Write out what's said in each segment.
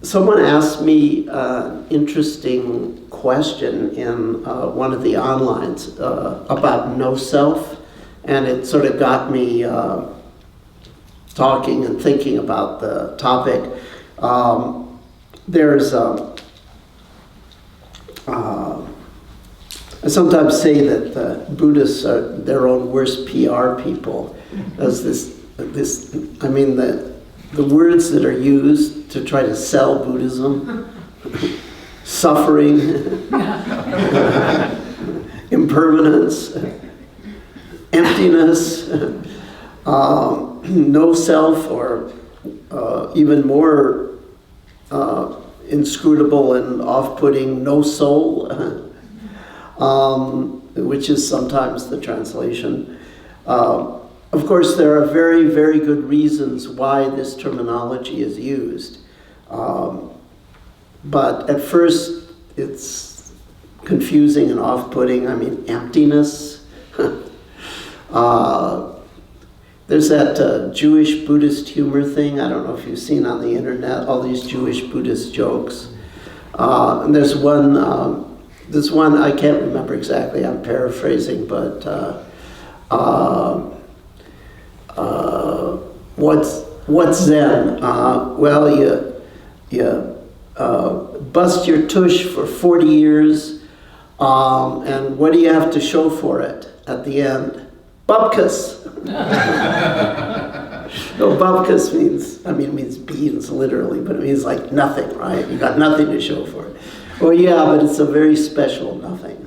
someone asked me an interesting question in one of the onlines about no self, and it sort of got me talking and thinking about the topic. I sometimes say that the Buddhists are their own worst PR people. As the words that are used to try to sell Buddhism, suffering, impermanence, emptiness, no self, or even more inscrutable and off-putting, no soul, which is sometimes the translation. Of course, there are very, very good reasons why this terminology is used. But at first, it's confusing and off-putting. I mean, emptiness. There's that Jewish Buddhist humor thing. I don't know if you've seen on the internet, all these Jewish Buddhist jokes. And there's one, I can't remember exactly, I'm paraphrasing, but what's Zen? Well, you bust your tush for 40 years, and what do you have to show for it at the end? Bupkis. No, bupkis means beans, literally, but it means like nothing, right? You got nothing to show for it. Well, yeah, but it's a very special nothing.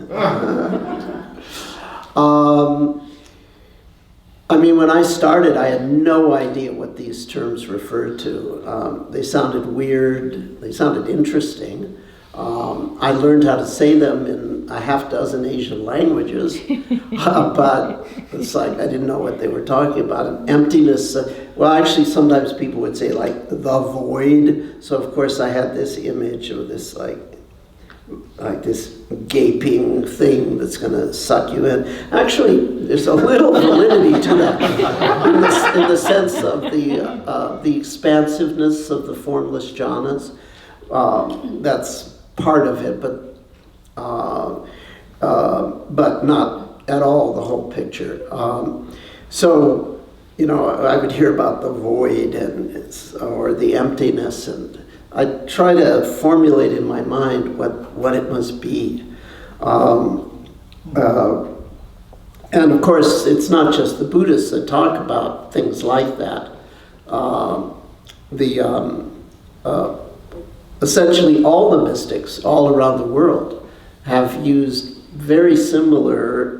When I started, I had no idea what these terms referred to. They sounded weird. They sounded interesting. I learned how to say them in a half dozen Asian languages, but it's like I didn't know what they were talking about. And emptiness, well, actually, sometimes people would say like the void. So of course, I had this image of this like this gaping thing that's going to suck you in. Actually, there's a little validity to that in the sense of the expansiveness of the formless jhanas. That's part of it, but not at all the whole picture. So, I would hear about the void or the emptiness, and I try to formulate in my mind what it must be. And of course, it's not just the Buddhists that talk about things like that. Essentially all the mystics all around the world have used very similar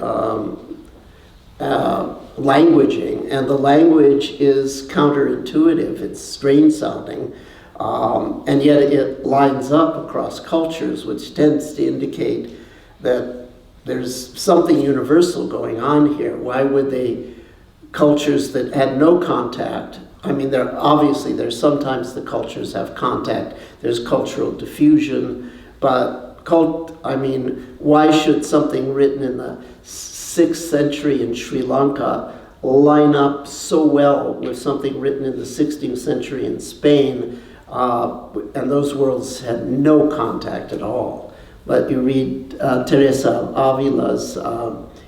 languaging, and the language is counterintuitive. It's strange sounding, and yet it lines up across cultures, which tends to indicate that there's something universal going on here. Why would cultures that had no contact, there's sometimes the cultures have contact, there's cultural diffusion, but why should something written in the 6th century in Sri Lanka line up so well with something written in the 16th century in Spain, and those worlds had no contact at all? But you read Teresa Avila's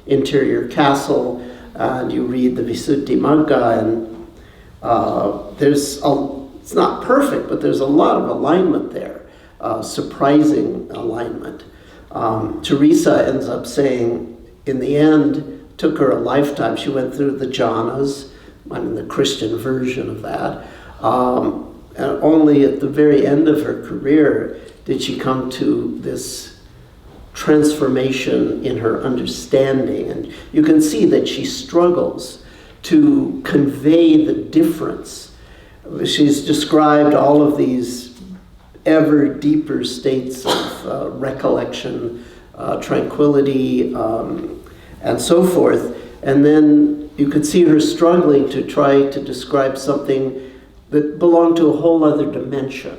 Interior Castle, and you read the Visuddhimagga, and it's not perfect, but there's a lot of alignment there, surprising alignment. Teresa ends up saying, in the end, took her a lifetime. She went through the jhanas, the Christian version of that, and only at the very end of her career did she come to this transformation in her understanding. And you can see that she struggles to convey the difference. She's described all of these ever deeper states of recollection, tranquility, and so forth. And then you could see her struggling to try to describe something that belonged to a whole other dimension.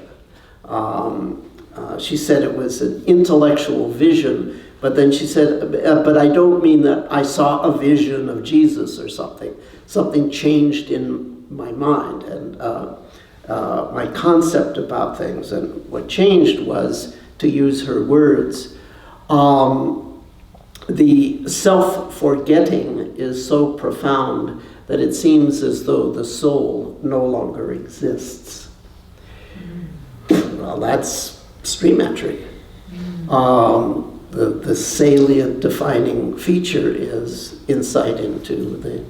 She said it was an intellectual vision, but then she said, but I don't mean that I saw a vision of Jesus or something. Something changed in my mind. And my concept about things. And what changed was to use her words. The self-forgetting is so profound that it seems as though the soul no longer exists. Well, that's streametry. The salient defining feature is insight into the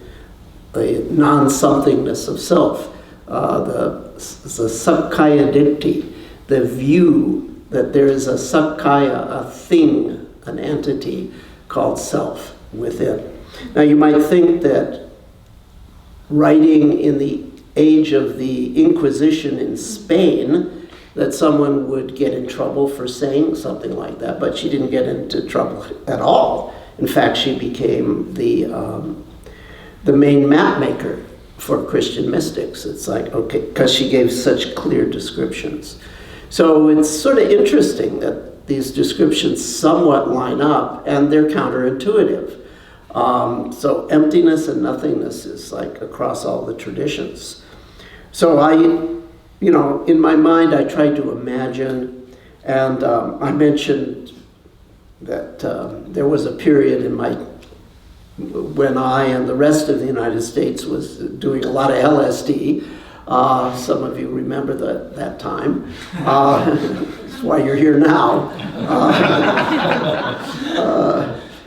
non-somethingness of self, the sakkaya ditthi, the view that there is a sakkaya, a thing, an entity called self within. Now you might think that writing in the age of the Inquisition in Spain, that someone would get in trouble for saying something like that, but she didn't get into trouble at all. In fact, she became the main map maker for Christian mystics. It's like, okay, because she gave such clear descriptions. So it's sort of interesting that these descriptions somewhat line up, and they're counterintuitive. So emptiness and nothingness is like across all the traditions. So in my mind, I tried to imagine, and I mentioned that there was a period when I and the rest of the United States was doing a lot of LSD. Some of you remember that time. That's why you're here now.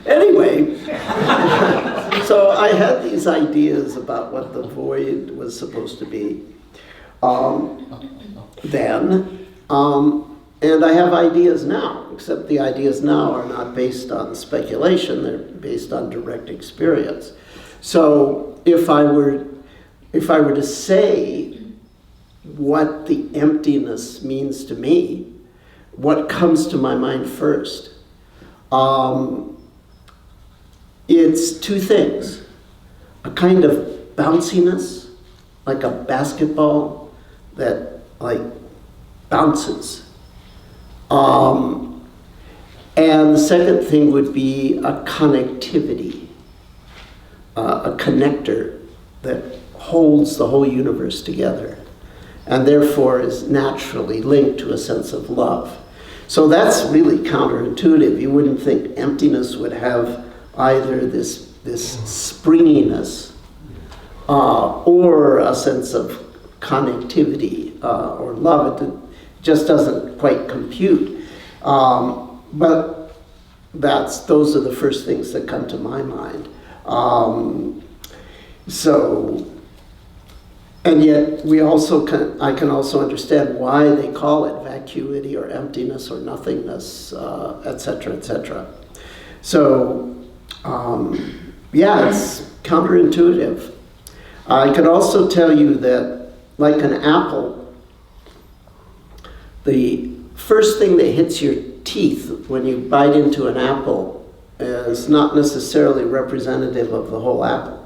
Anyway, so I had these ideas about what the void was supposed to be then, and I have ideas now, except the ideas now are not based on speculation, they're based on direct experience. So if I were to say what the emptiness means to me, what comes to my mind first? It's two things. A kind of bounciness, like a basketball that like bounces. And the second thing would be a connectivity, a connector that holds the whole universe together, and therefore is naturally linked to a sense of love. So that's really counterintuitive. You wouldn't think emptiness would have either this springiness or a sense of connectivity or love. It just doesn't quite compute. But those are the first things that come to my mind. And yet I can also understand why they call it vacuity or emptiness or nothingness, etc., etc. So, it's counterintuitive. I could also tell you that, like an apple, the first thing that hits your teeth when you bite into an apple is not necessarily representative of the whole apple.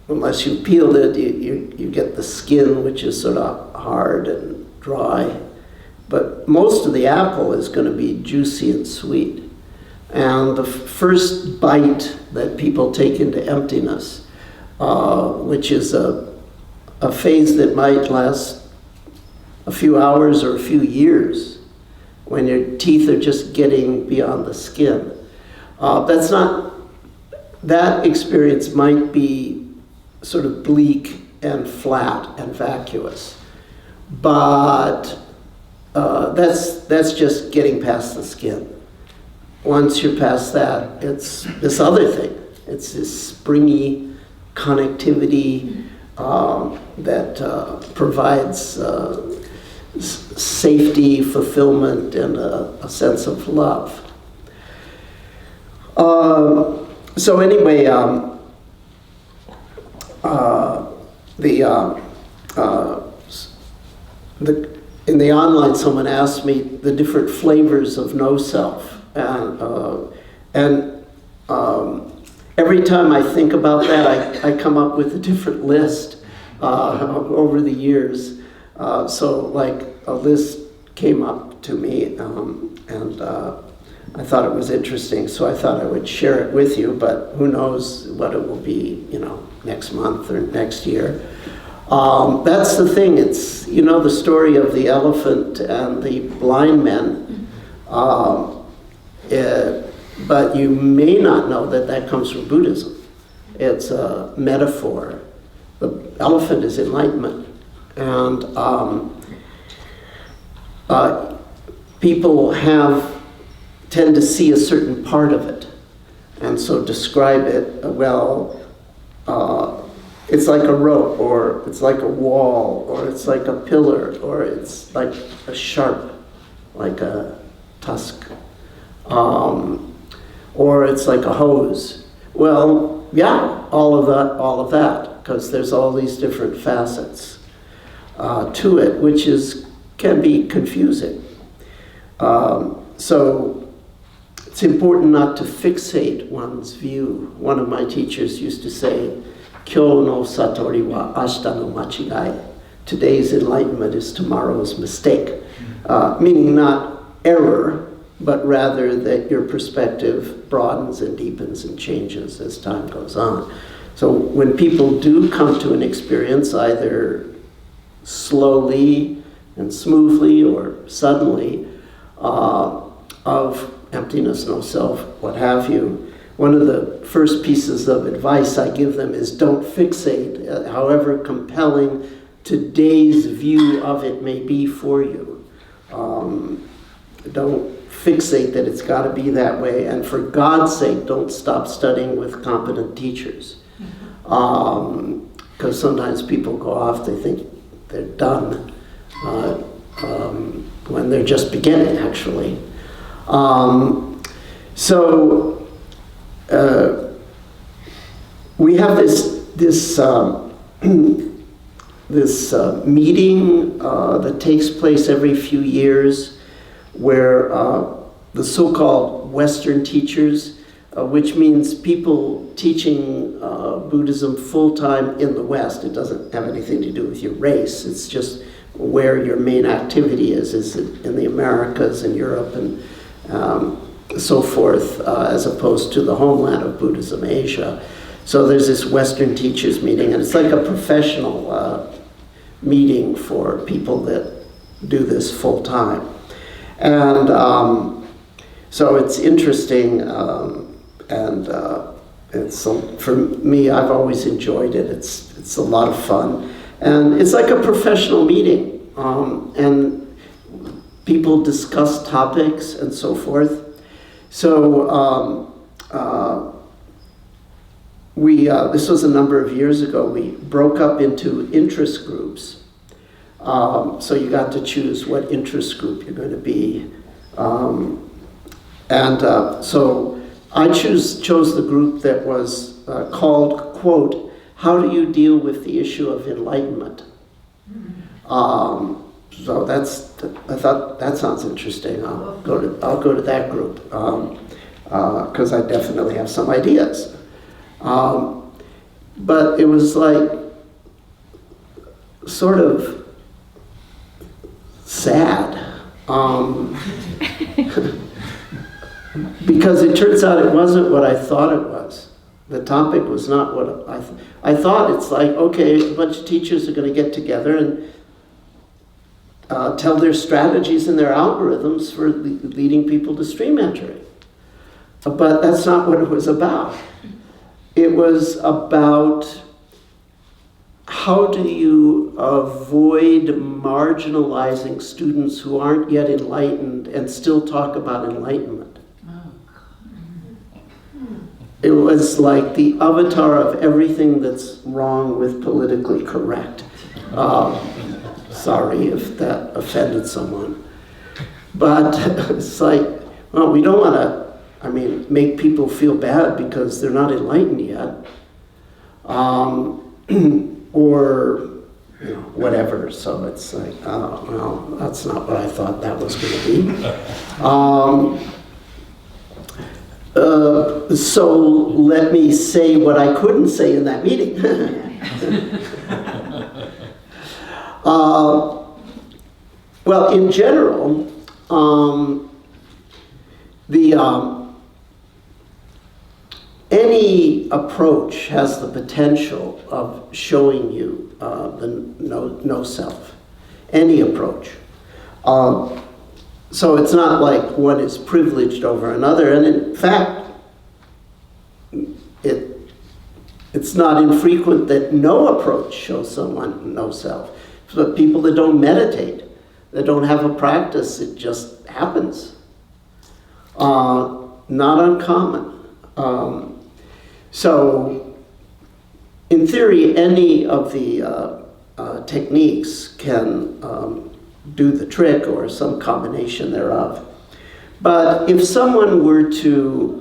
Unless you peeled it, you get the skin, which is sort of hard and dry. But most of the apple is going to be juicy and sweet. And the first bite that people take into emptiness, which is a phase that might last a few hours or a few years, when your teeth are just getting beyond the skin. That experience might be sort of bleak and flat and vacuous. But that's just getting past the skin. Once you're past that, it's this other thing. It's this springy connectivity that provides safety, fulfillment, and a sense of love. So anyway, in the online, someone asked me the different flavors of no self, and every time I think about that, I come up with a different list over the years. So like a list came up to me, and I thought it was interesting, so I thought I would share it with you, but who knows what it will be, next month or next year. That's the thing. It's, you know, the story of the elephant and the blind men. But you may not know that that comes from Buddhism. It's a metaphor. The elephant is enlightenment. And people tend to see a certain part of it. And so describe it, well, it's like a rope, or it's like a wall, or it's like a pillar, or it's like a sharp, like a tusk, or it's like a hose. Well, yeah, all of that, because there's all these different facets to it, which can be confusing. So it's important not to fixate one's view. One of my teachers used to say, Kyo no satori wa ashita no machigai. Today's enlightenment is tomorrow's mistake. Meaning not error, but rather that your perspective broadens and deepens and changes as time goes on. So when people do come to an experience, either slowly and smoothly or suddenly, of emptiness, no self, what have you, one of the first pieces of advice I give them is don't fixate, however compelling today's view of it may be for you. Don't fixate that it's got to be that way, and for God's sake, don't stop studying with competent teachers. Because sometimes people go off, they think they're done, when they're just beginning, actually. We have this meeting that takes place every few years, where the so-called Western teachers, which means people teaching Buddhism full-time in the West. It doesn't have anything to do with your race. It's just where your main activity is in the Americas and Europe and so forth, as opposed to the homeland of Buddhism, Asia. So there's this Western teachers meeting, and it's like a professional meeting for people that do this full time. And so it's interesting, and for me, I've always enjoyed it. It's a lot of fun. And it's like a professional meeting, and people discuss topics and so forth. So this was a number of years ago. We broke up into interest groups. So you got to choose what interest group you're going to be. So I chose the group that was called, quote, "How do you deal with the issue of enlightenment?" So I thought that sounds interesting. I'll go to that group, because I definitely have some ideas. But it was like sort of sad, because it turns out it wasn't what I thought it was. The topic was not what I thought. It's like, okay, a bunch of teachers are going to get together and tell their strategies and their algorithms for leading people to stream entry. But that's not what it was about. It was about how do you avoid marginalizing students who aren't yet enlightened and still talk about enlightenment. It was like the avatar of everything that's wrong with politically correct. Sorry if that offended someone. But it's like, well, we don't want to, make people feel bad because they're not enlightened yet. Or whatever. So it's like, oh, well, that's not what I thought that was going to be. So let me say what I couldn't say in that meeting. Well, in general, any approach has the potential of showing you the no self. Any approach. So it's not like one is privileged over another, and in fact, it's not infrequent that no approach shows someone no self. But people that don't meditate, that don't have a practice, it just happens. Not uncommon. So, in theory, any of the techniques can do the trick or some combination thereof. But if someone were to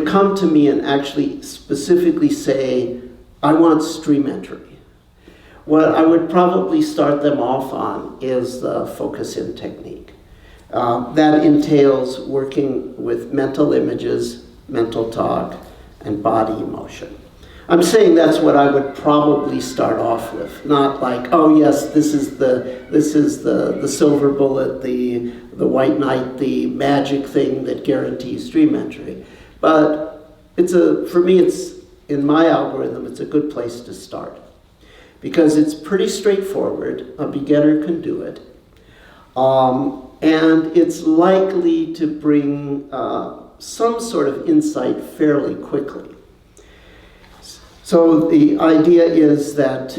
come to me and actually specifically say, I want stream entry, what I would probably start them off on is the focus in technique. That entails working with mental images, mental talk, and body emotion. I'm saying that's what I would probably start off with, not like, oh yes, this is the silver bullet, the white knight, the magic thing that guarantees stream entry. But for me, it's in my algorithm, it's a good place to start because it's pretty straightforward. A beginner can do it, and it's likely to bring some sort of insight fairly quickly. So the idea is that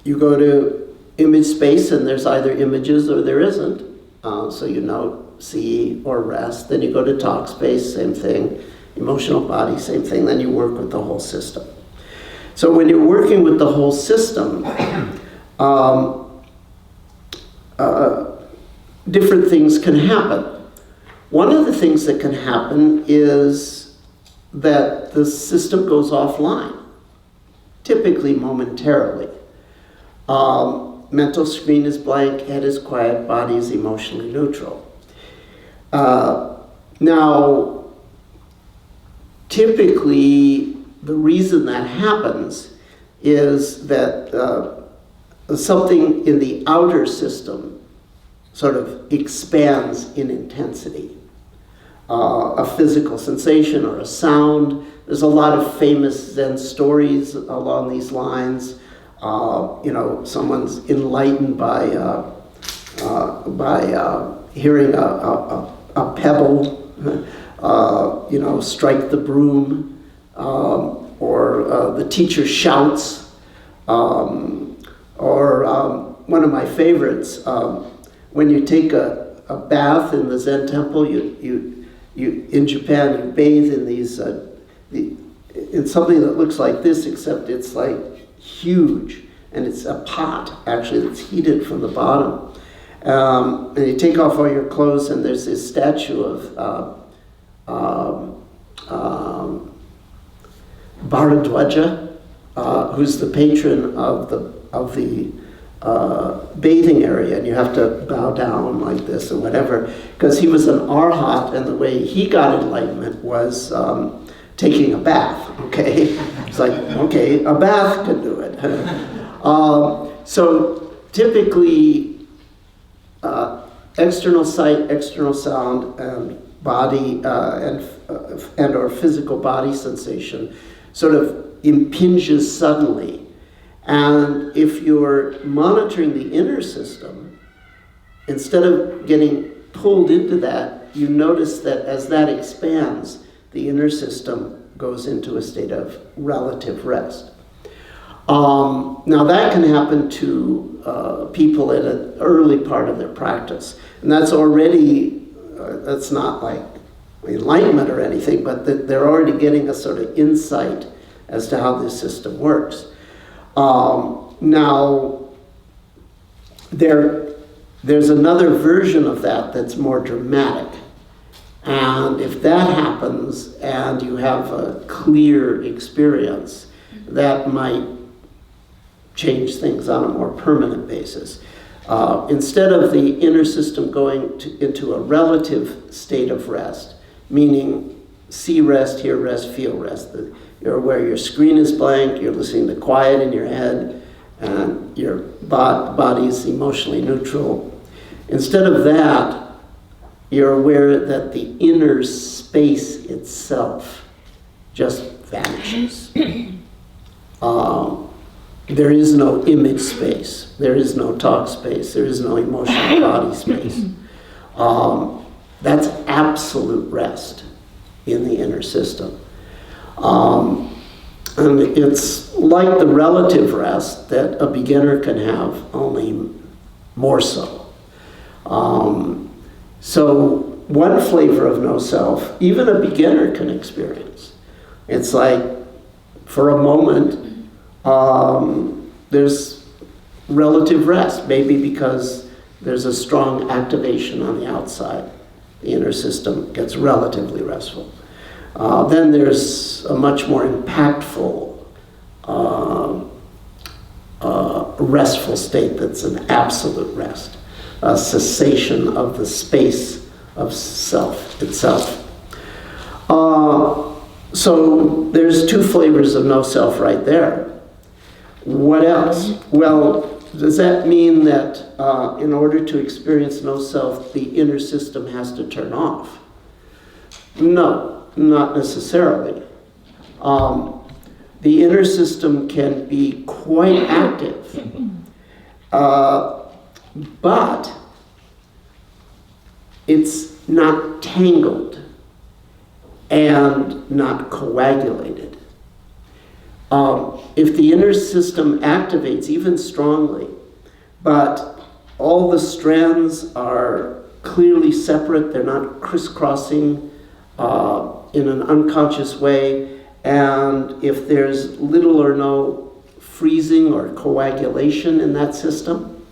you go to image space and there's either images or there isn't. So you know, see or rest. Then you go to talk space, same thing. Emotional body, same thing. Then you work with the whole system. So when you're working with the whole system, different things can happen. One of the things that can happen is that the system goes offline, typically momentarily. Mental screen is blank, head is quiet, body is emotionally neutral. Now, typically, the reason that happens is that something in the outer system sort of expands in intensity. A physical sensation or a sound. There's a lot of famous Zen stories along these lines. Someone's enlightened by hearing a pebble, strike the broom, or the teacher shouts, or one of my favorites, when you take a bath in the Zen temple, you in Japan, you bathe in these, in something that looks like this, except it's like huge, and it's a pot, actually, that's heated from the bottom. And you take off all your clothes, and there's this statue of Bharadwaja, who's the patron of the bathing area, and you have to bow down like this or whatever, because he was an arhat, and the way he got enlightenment was taking a bath, okay? It's like, okay, a bath can do it. So typically, external sight, external sound, and body, and or physical body sensation sort of impinges suddenly. And if you're monitoring the inner system, instead of getting pulled into that, you notice that as that expands, the inner system goes into a state of relative rest. Now that can happen to people at an early part of their practice. And that's already, that's not like enlightenment or anything, but they're already getting a sort of insight as to how this system works. Now, there's another version of that that's more dramatic. And if that happens and you have a clear experience, that might change things on a more permanent basis. Instead of the inner system going into a relative state of rest, meaning see rest, hear rest, feel rest, where your screen is blank, you're listening to quiet in your head, and your body is emotionally neutral. Instead of that, you're aware that the inner space itself just vanishes. There is no image space. There is no talk space. There is no emotional body space. That's absolute rest in the inner system. And it's like the relative rest that a beginner can have, only more so. So one flavor of no self, even a beginner can experience. It's like, for a moment, there's relative rest, maybe because there's a strong activation on the outside. The inner system gets relatively restful. Then there's a much more impactful, restful state that's an absolute rest, a cessation of the space of self itself. So there's two flavors of no self right there. What else? Well, does that mean that in order to experience no self, the inner system has to turn off? No, not necessarily. The inner system can be quite active, but it's not tangled and not coagulated. If the inner system activates even strongly, but all the strands are clearly separate, they're not crisscrossing in an unconscious way, and if there's little or no freezing or coagulation in that system,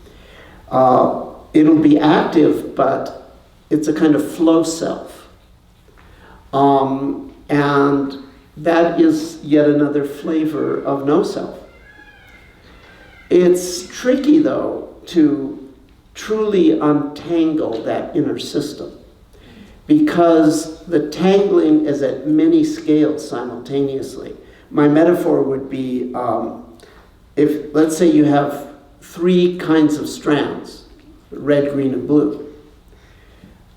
it'll be active, but it's a kind of flow self. And that is yet another flavor of no self. It's tricky, though, to truly untangle that inner system, because the tangling is at many scales simultaneously. My metaphor would be, if, let's say you have 3 kinds of strands, red, green, and blue.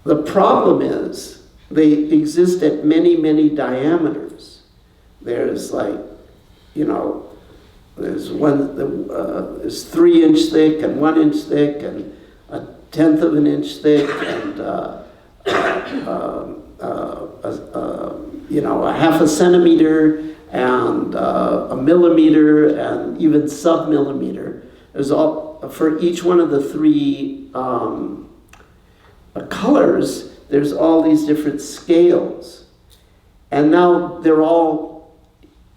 The problem is they exist at many, many diameters. There's like, there's 3 inch thick and 1 inch thick and 1/10 of an inch thick and a half a centimeter and a millimeter and even sub-millimeter. There's all, for each one of the 3 colors, there's all these different scales. And now they're all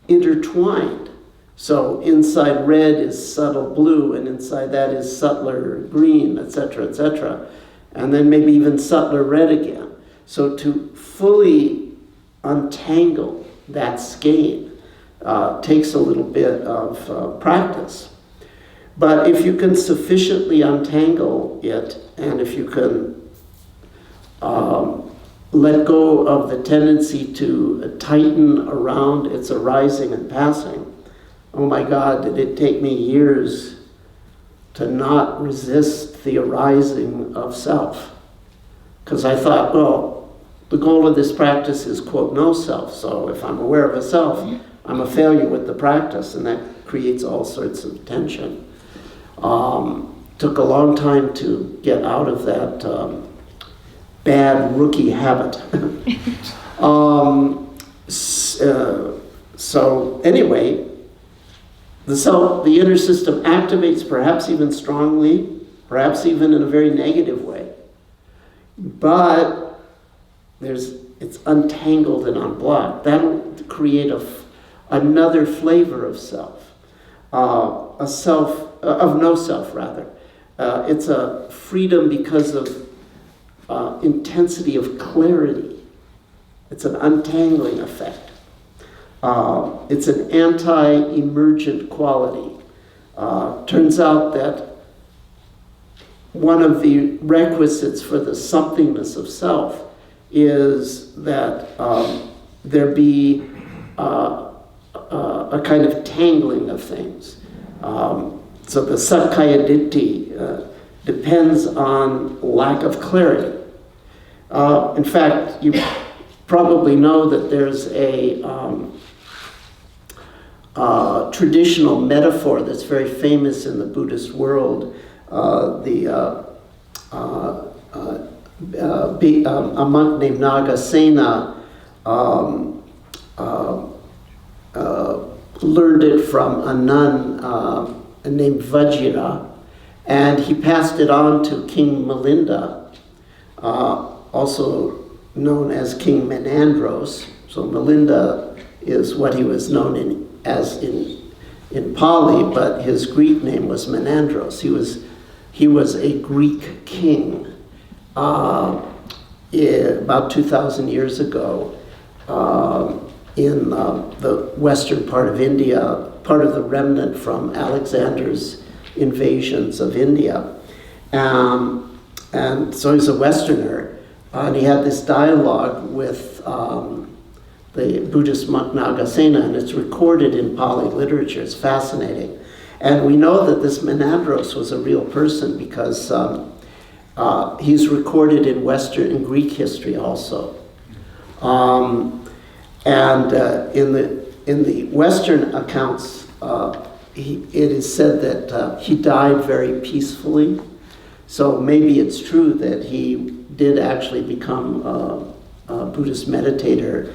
intertwined. So inside red is subtle blue, and inside that is subtler green, etc., etc. And then maybe even subtler red again. So to fully untangle that skein takes a little bit of practice. But if you can sufficiently untangle it, and if you can let go of the tendency to tighten around its arising and passing. Oh my God, did it take me years to not resist the arising of self? Because I thought, well, the goal of this practice is, quote, no self. So if I'm aware of a self, I'm a failure with the practice, and that creates all sorts of tension. Took a long time to get out of that bad rookie habit. So anyway, the inner system activates perhaps even strongly, perhaps even in a very negative way. But it's untangled and unblocked. That'll create another flavor of self, of no self rather. It's a freedom because of intensity of clarity. It's an untangling effect. It's an anti-emergent quality. Turns out that one of the requisites for the somethingness of self is that there be a kind of tangling of things. So the sakkaya ditthi depends on lack of clarity. In fact, you probably know that there's a traditional metaphor that's very famous in the Buddhist world. A monk named Nagasena learned it from a nun named Vajira, and he passed it on to King Milinda, also known as King Menandros. So Milinda is what he was known as in Pali, but his Greek name was Menandros. He was a Greek king about 2,000 years ago in the western part of India, part of the remnant from Alexander's invasions of India. And so he's a Westerner, and he had this dialogue with the Buddhist monk Nagasena, and it's recorded in Pali literature. It's fascinating. And we know that this Menandros was a real person because he's recorded in Greek history also. In the Western accounts, it is said that he died very peacefully. So maybe it's true that he did actually become a Buddhist meditator.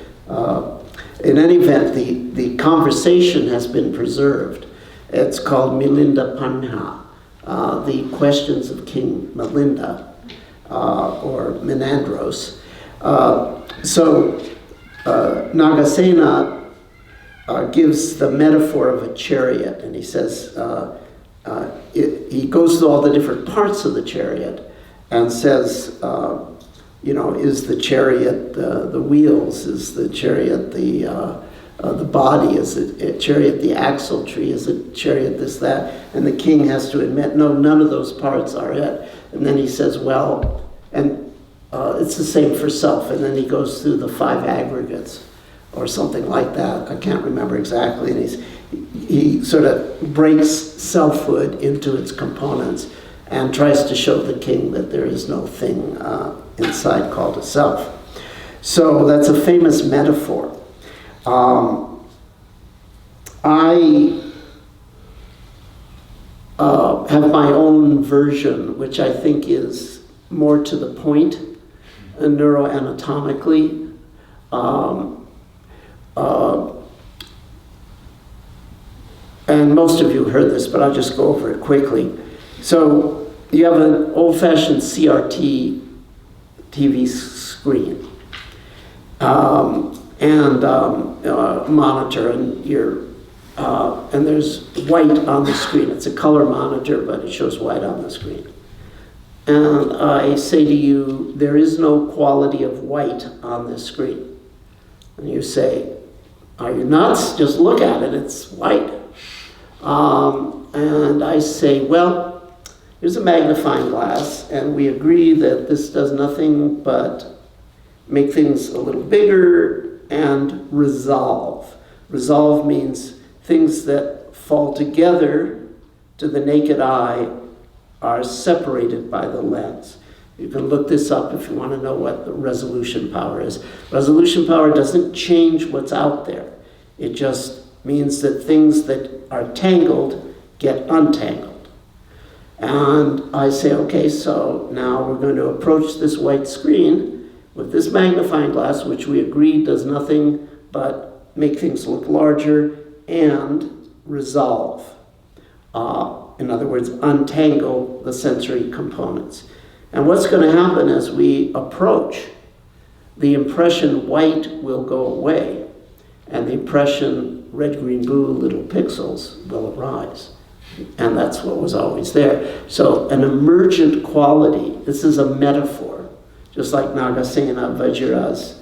In any event, the conversation has been preserved. It's called Milinda Panha, the questions of King Milinda, or Menandros. Nagasena gives the metaphor of a chariot, and he says, he goes through all the different parts of the chariot and says, is the chariot the wheels? Is the chariot the body? Is the chariot the axle tree? Is the chariot this, that? And the king has to admit, no, none of those parts are it. And then he says, well, and it's the same for self. And then he goes through the 5 aggregates or something like that. I can't remember exactly. And he sort of breaks selfhood into its components and tries to show the king that there is no thing inside called a self. So that's a famous metaphor. I have my own version, which I think is more to the point neuroanatomically. And most of you heard this, but I'll just go over it quickly. So you have an old-fashioned CRT TV screen and monitor, and there's white on the screen. It's a color monitor, but it shows white on the screen. And I say to you, there is no quality of white on this screen. And you say, are you nuts? Just look at it, it's white. And I say, well, here's a magnifying glass, and we agree that this does nothing but make things a little bigger and resolve. Resolve means things that fall together to the naked eye are separated by the lens. You can look this up if you want to know what the resolution power is. Resolution power doesn't change what's out there. It just means that things that are tangled get untangled. And I say, okay, so now we're going to approach this white screen with this magnifying glass, which we agree does nothing but make things look larger and resolve. In other words, untangle the sensory components. And what's going to happen as we approach, the impression white will go away, and the impression red, green, blue, little pixels will arise. And that's what was always there. So an emergent quality, this is a metaphor, just like Nagasena, Vajira's,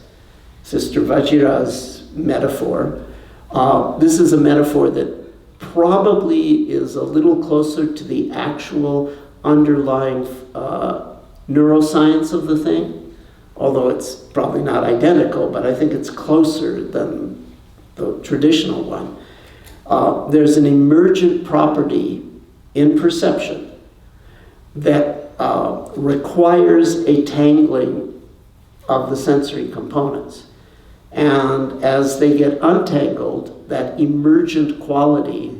Sister Vajira's metaphor. This is a metaphor that probably is a little closer to the actual underlying neuroscience of the thing, although it's probably not identical, but I think it's closer than the traditional one. There's an emergent property in perception that requires a tangling of the sensory components. And as they get untangled, that emergent quality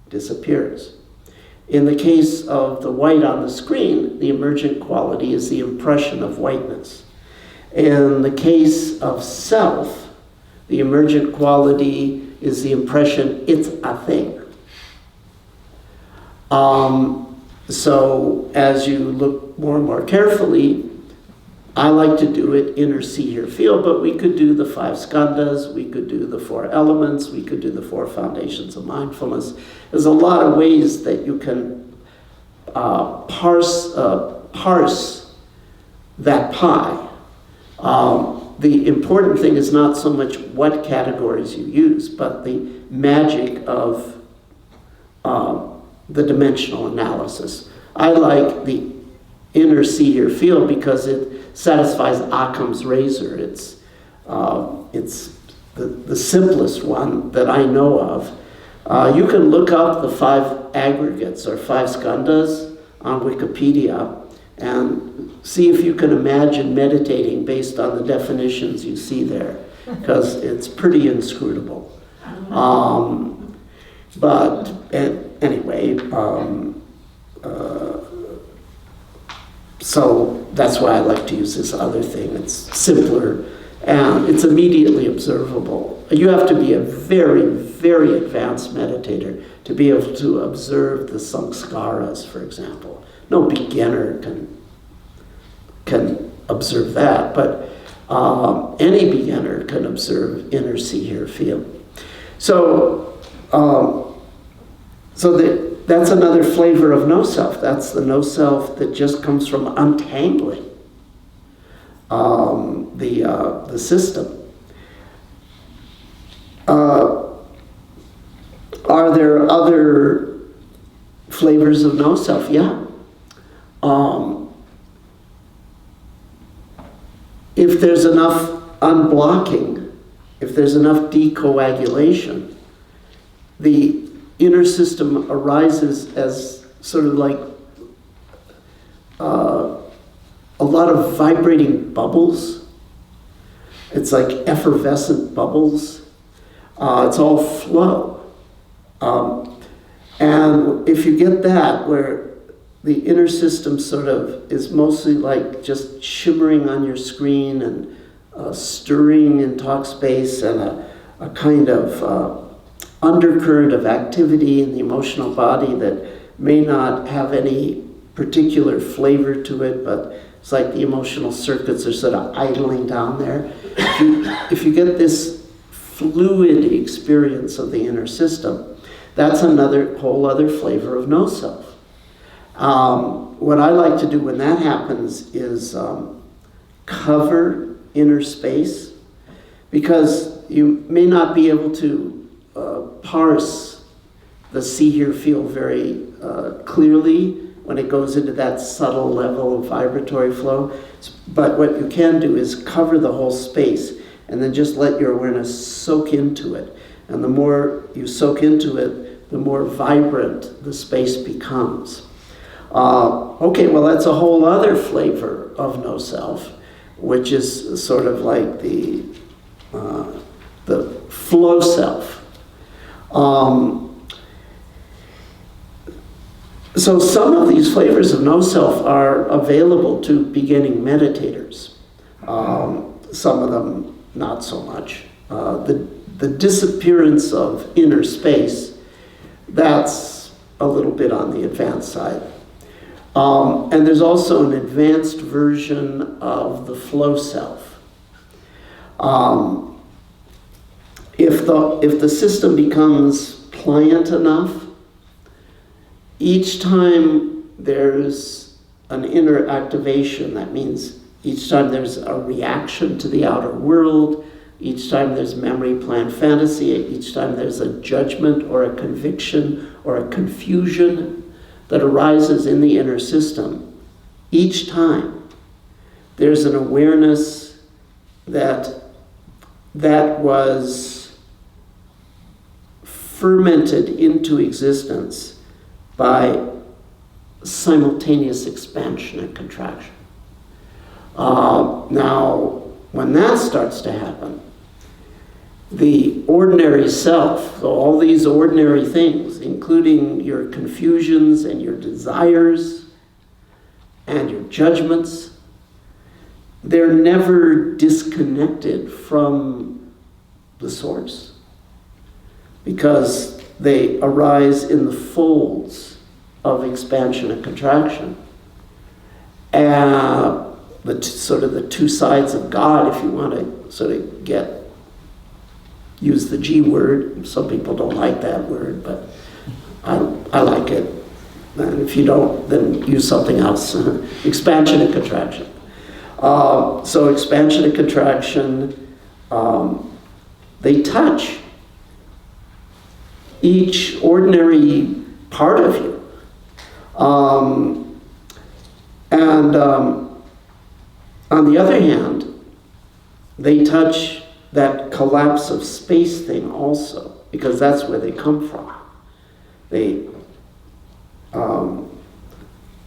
disappears. In the case of the white on the screen, the emergent quality is the impression of whiteness. In the case of self, the emergent quality is the impression it's a thing. So as you look more and more carefully, I like to do it inner, see, hear, feel, but we could do the 5 skandhas, we could do the 4 elements, we could do the 4 foundations of mindfulness. There's a lot of ways that you can parse that pie. The important thing is not so much what categories you use, but the magic of the dimensional analysis. I like the inner, see, hear, feel because it satisfies Occam's razor. It's the simplest one that I know of. You can look up the 5 aggregates or 5 skandhas on Wikipedia and see if you can imagine meditating based on the definitions you see there, because it's pretty inscrutable. But anyway, so that's why I like to use this other thing. It's simpler and it's immediately observable. You have to be a very, very advanced meditator to be able to observe the samskaras, for example. No beginner can observe that, but any beginner can observe inner, see, hear, feel. So, that's another flavor of no self. That's the no self that just comes from untangling the system. Are there other flavors of no self? Yeah. If there's enough unblocking, if there's enough decoagulation, the inner system arises as sort of like a lot of vibrating bubbles. It's like effervescent bubbles. It's all flow. And if you get that, where the inner system sort of is mostly like just shimmering on your screen and stirring in talk space, and a kind of undercurrent of activity in the emotional body that may not have any particular flavor to it, but it's like the emotional circuits are sort of idling down there. If you get this fluid experience of the inner system, that's another whole other flavor of no self. What I like to do when that happens is cover inner space, because you may not be able to parse the see, hear, feel very clearly when it goes into that subtle level of vibratory flow. But what you can do is cover the whole space and then just let your awareness soak into it. And the more you soak into it, the more vibrant the space becomes. Okay, well, that's a whole other flavor of no self, which is sort of like the flow self. So some of these flavors of no self are available to beginning meditators. Some of them not so much. The disappearance of inner space, that's a little bit on the advanced side. And there's also an advanced version of the flow self. If the system becomes pliant enough, each time there's an inner activation, that means each time there's a reaction to the outer world, each time there's memory, plan, fantasy, each time there's a judgment or a conviction or a confusion that arises in the inner system, each time there's an awareness that was fermented into existence by simultaneous expansion and contraction. Now, when that starts to happen, the ordinary self, so all these ordinary things, including your confusions and your desires and your judgments, they're never disconnected from the source, because they arise in the folds of expansion and contraction. And sort of the two sides of God, if you want to sort of use the G word. Some people don't like that word, but I like it. And if you don't, then use something else. Expansion and contraction. So expansion and contraction, they touch each ordinary part of you. On the other hand, they touch that collapse of space thing also, because that's where they come from. They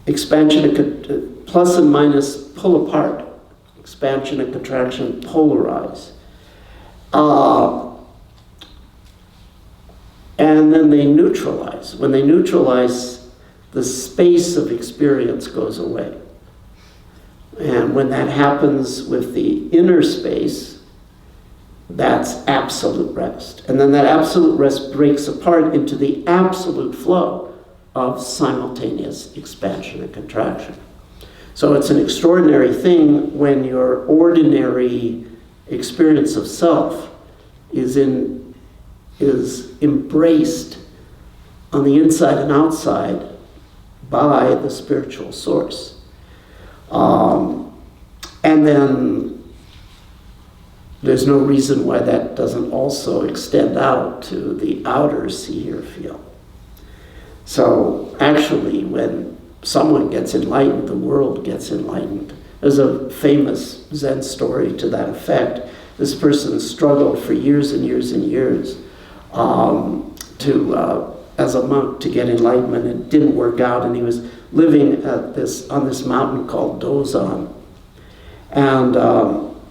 expansion and plus and minus pull apart. Expansion and contraction polarize. And then they neutralize. When they neutralize, the space of experience goes away. And when that happens with the inner space, that's absolute rest. And then that absolute rest breaks apart into the absolute flow of simultaneous expansion and contraction. So it's an extraordinary thing when your ordinary experience of self is embraced on the inside and outside by the spiritual source. And then there's no reason why that doesn't also extend out to the outer see, hear, feel. So actually, when someone gets enlightened, the world gets enlightened. There's a famous Zen story to that effect. This person struggled for years and years and years as a monk to get enlightenment. It didn't work out, and he was living on this mountain called Dozan. And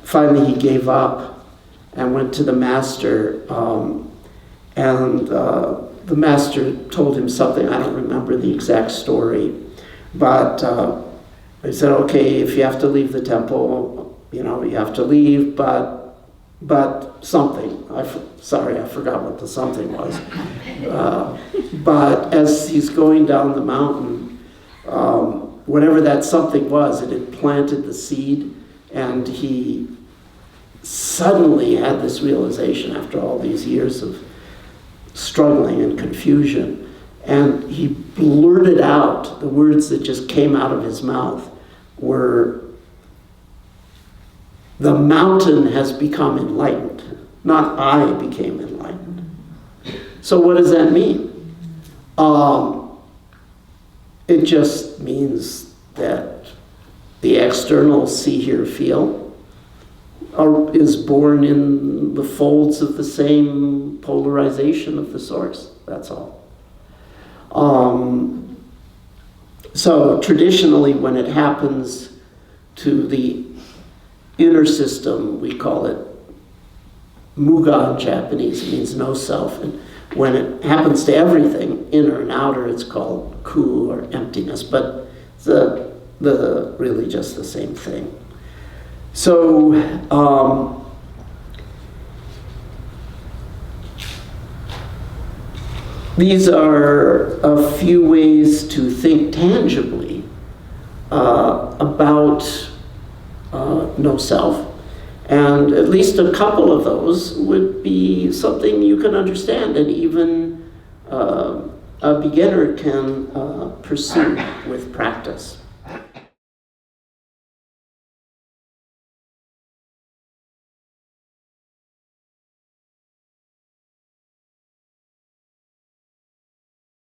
finally he gave up and went to the master, and the master told him something. I don't remember the exact story, but he said, okay, if you have to leave the temple, you have to leave, but something. Sorry, I forgot what the something was. But as he's going down the mountain, whatever that something was, it had planted the seed, and he suddenly had this realization after all these years of struggling and confusion, and he blurted out, the words that just came out of his mouth were, "The mountain has become enlightened, not I became enlightened." So what does that mean? It just means that the external see, hear, feel is born in the folds of the same polarization of the source. That's all. So traditionally, when it happens to the inner system, we call it muga in Japanese. It means no self. And when it happens to everything, inner and outer, it's called ku, or emptiness. But the really just the same thing. So these are a few ways to think tangibly about no self. And at least a couple of those would be something you can understand, and even a beginner can pursue with practice.